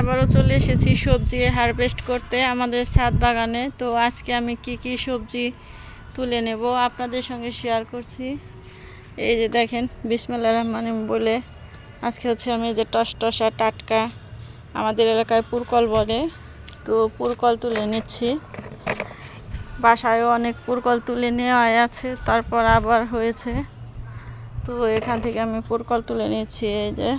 আবারও চলে এসেছি সবজি হারভেস্ট করতে আমাদের ছাদ বাগানে। তো আজকে আমি কি সবজি তুলে নেব আপনাদের সঙ্গে শেয়ার করছি। এই যে দেখেন, বিসমিল্লাহির রহমানির রহিম বলে আজকে হচ্ছে আমি যে টসটসা টাটকা, আমাদের এলাকায় পুরকল বলে, তো পুরকল তুলে নিচ্ছি। বাসায়ও অনেক পুরকল তুলে নেওয়া আছে, তারপর আবার হয়েছে, তো এখান থেকে আমি পুরকল তুলে নিচ্ছি। এই যে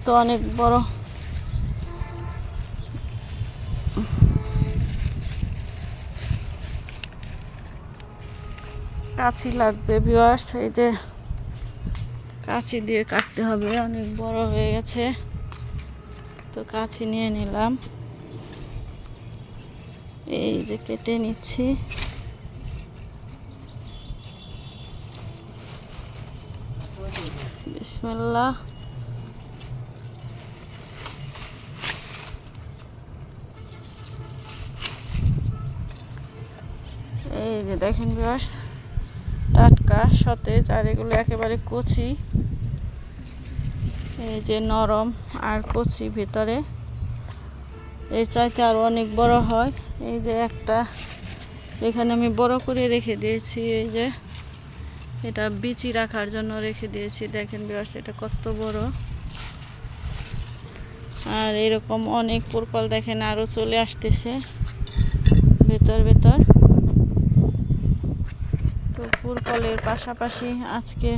তো অনেক বড়, কাঁচি লাগবে ভিউয়ার্স। এই যে কাঁচি দিয়ে কাটতে হবে, অনেক বড় হয়ে গেছে, তো কাঁচি নিয়ে নিলাম। এই যে কেটে নিচ্ছি। বিসমিল্লাহ। এই যে দেখেন ভিউয়ার্স, টাটকা সতেজ, আর এগুলো একেবারে কচি। এই যে নরম আর কচি ভিতরে, এর চাইতে আরও অনেক বড় হয়। এই যে একটা এখানে আমি বড় করে রেখে দিয়েছি, এই যে এটা বিচি রাখার জন্য রেখে দিয়েছি। দেখেন ভিউয়ার্স, এটা কত বড়। আর এরকম অনেক পুরকল দেখেন আরও চলে আসতেছে ভেতর। তো পুরকলের পাশাপাশি আজকে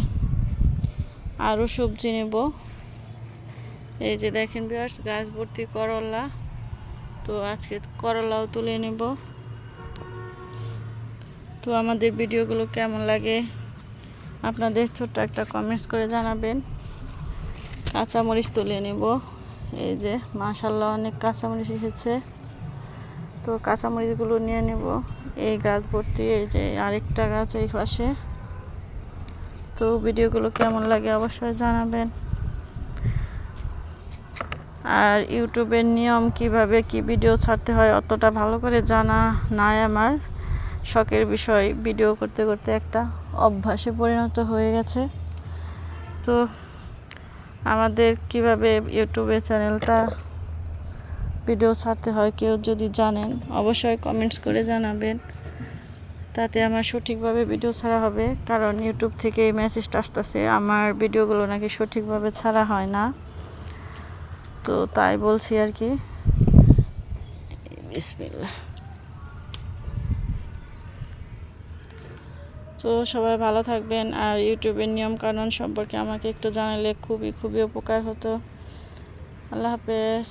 আরও সবজি নেব। এই যে দেখেন ভিউয়ার্স, গাছ ভর্তি করলা, তো আজকে করলাও তুলে নেব। তো আমাদের ভিডিওগুলো কেমন লাগে আপনাদের ছোট্ট একটা কমেন্টস করে জানাবেন। কাঁচামরিচ তুলে নেব। এই যে মাশাআল্লাহ অনেক কাঁচামরিচ এসেছে, তো কাঁচামরিচগুলো নিয়ে নেব। এই গাছ ভর্তি, এই যে আরেকটা গাছ এই পাশে। তো ভিডিওগুলো কেমন লাগে অবশ্যই জানাবেন। আর ইউটিউবের নিয়ম কিভাবে কি ভিডিও ছাড়তে হয় অতটা ভালো করে জানা নাই আমার। শখের বিষয়, ভিডিও করতে করতে একটা অভ্যাসে পরিণত হয়ে গেছে। তো আমাদের কিভাবে ইউটিউবে চ্যানেলটা ভিডিও ছাড়তে হয় কেউ যদি জানেন অবশ্যই কমেন্টস করে জানাবেন, তাতে আমার সঠিকভাবে ভিডিও ছাড়া হবে। কারণ ইউটিউব থেকে এই মেসেজটা আসতেছে আমার ভিডিওগুলো নাকি সঠিকভাবে ছাড়া হয় না, তো তাই বলছি আর কি। বিসমিল্লাহ। তো সবাই ভালো থাকবেন, আর ইউটিউবের নিয়ম কানুন সম্পর্কে আমাকে একটু জানালে খুবই উপকার হতো। আল্লাহ হাফেজ।